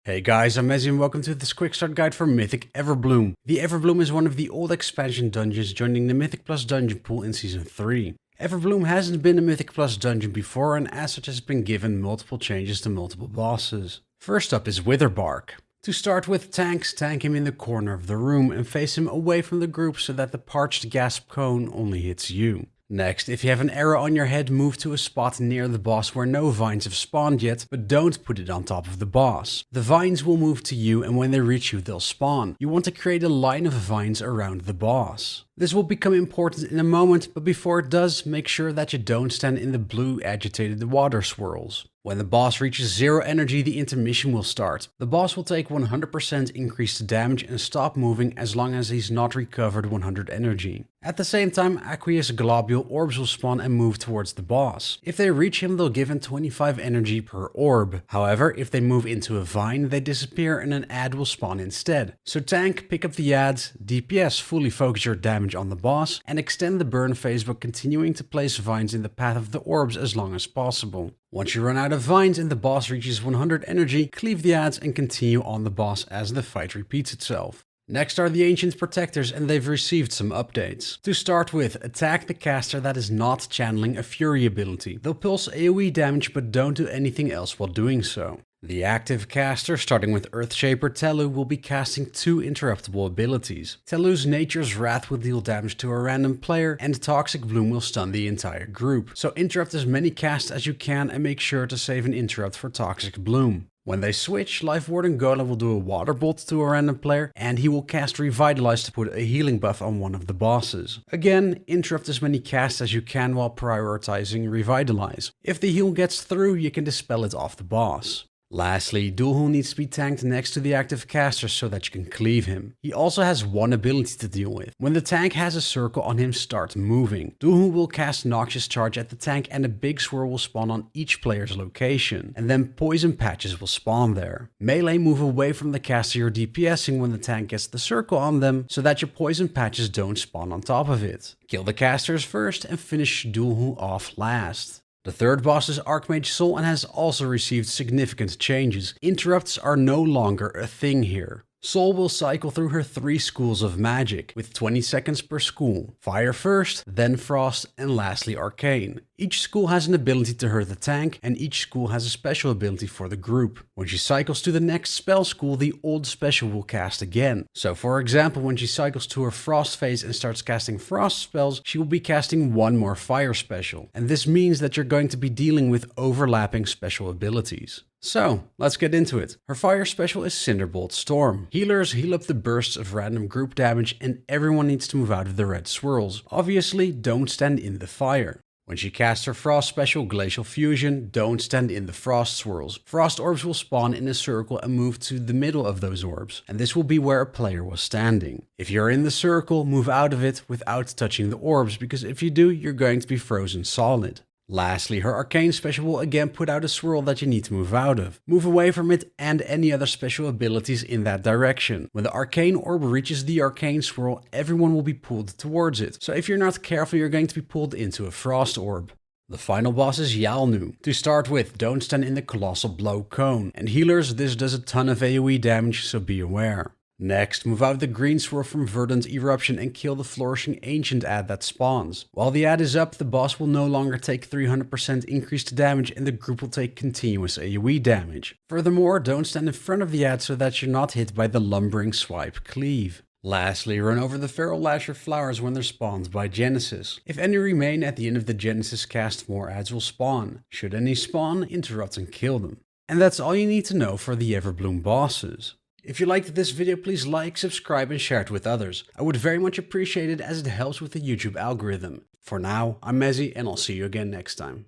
Hey guys, I'm Mezzy and welcome to this quick start guide for Mythic Everbloom. The Everbloom is one of the old expansion dungeons joining the Mythic Plus dungeon pool in Season 3. Everbloom hasn't been a Mythic Plus dungeon before and as such has been given multiple changes to multiple bosses. First up is Witherbark. To start with tanks, tank him in the corner of the room and face him away from the group so that the parched gasp cone only hits you. Next, if you have an arrow on your head, move to a spot near the boss where no vines have spawned yet, but don't put it on top of the boss. The vines will move to you and when they reach you they'll spawn. You want to create a line of vines around the boss. This will become important in a moment, but before it does, make sure that you don't stand in the blue agitated water swirls. When the boss reaches 0 energy, the intermission will start. The boss will take 100% increased damage and stop moving as long as he's not recovered 100 energy. At the same time, aqueous globule orbs will spawn and move towards the boss. If they reach him, they'll give him 25 energy per orb. However, if they move into a vine, they disappear and an ad will spawn instead. So tank, pick up the ads, DPS, fully focus your damage on the boss, and extend the burn phase by continuing to place vines in the path of the orbs as long as possible. Once you run out of vines and the boss reaches 100 energy, cleave the ads and continue on the boss as the fight repeats itself. Next are the Ancient Protectors and they've received some updates. To start with, attack the caster that is not channeling a Fury ability. They'll pulse AoE damage but don't do anything else while doing so. The active caster, starting with Earthshaper Telu, will be casting 2 interruptible abilities. Telu's Nature's Wrath will deal damage to a random player, and Toxic Bloom will stun the entire group. So interrupt as many casts as you can and make sure to save an interrupt for Toxic Bloom. When they switch, Life Warden Golem will do a Water Bolt to a random player, and he will cast Revitalize to put a healing buff on one of the bosses. Again, interrupt as many casts as you can while prioritizing Revitalize. If the heal gets through, you can dispel it off the boss. Lastly, Dulhul needs to be tanked next to the active caster so that you can cleave him. He also has one ability to deal with. When the tank has a circle on him, start moving. Dulhul will cast Noxious Charge at the tank and a big swirl will spawn on each player's location. And then poison patches will spawn there. Melee move away from the caster you're DPSing when the tank gets the circle on them so that your poison patches don't spawn on top of it. Kill the casters first and finish Dulhul off last. The third boss is Archmage Sol and has also received significant changes. Interrupts are no longer a thing here. Sol will cycle through her 3 schools of magic, with 20 seconds per school. Fire first, then Frost, and lastly Arcane. Each school has an ability to hurt the tank, and each school has a special ability for the group. When she cycles to the next spell school, the old special will cast again. So for example, when she cycles to her Frost phase and starts casting Frost spells, she will be casting 1 more Fire special. And this means that you're going to be dealing with overlapping special abilities. So, let's get into it. Her fire special is Cinderbolt Storm. Healers heal up the bursts of random group damage and everyone needs to move out of the red swirls. Obviously, don't stand in the fire. When she casts her Frost special, Glacial Fusion, don't stand in the Frost swirls. Frost orbs will spawn in a circle and move to the middle of those orbs, and this will be where a player was standing. If you're in the circle, move out of it without touching the orbs, because if you do, you're going to be frozen solid. Lastly, her Arcane special will again put out a swirl that you need to move out of. Move away from it and any other special abilities in that direction. When the Arcane orb reaches the Arcane swirl, everyone will be pulled towards it. So if you're not careful, you're going to be pulled into a Frost orb. The final boss is Yalnu. To start with, don't stand in the Colossal Blow cone. And healers, this does a ton of AoE damage, so be aware. Next, move out the green swirl from Verdant Eruption and kill the Flourishing Ancient ad that spawns. While the ad is up, the boss will no longer take 300% increased damage and the group will take continuous AoE damage. Furthermore, don't stand in front of the ad so that you're not hit by the Lumbering Swipe Cleave. Lastly, run over the Feral Lasher flowers when they're spawned by Genesis. If any remain at the end of the Genesis cast, more ads will spawn. Should any spawn, interrupt and kill them. And that's all you need to know for the Everbloom bosses. If you liked this video, please like, subscribe and share it with others. I would very much appreciate it as it helps with the YouTube algorithm. For now, I'm Mezzy and I'll see you again next time.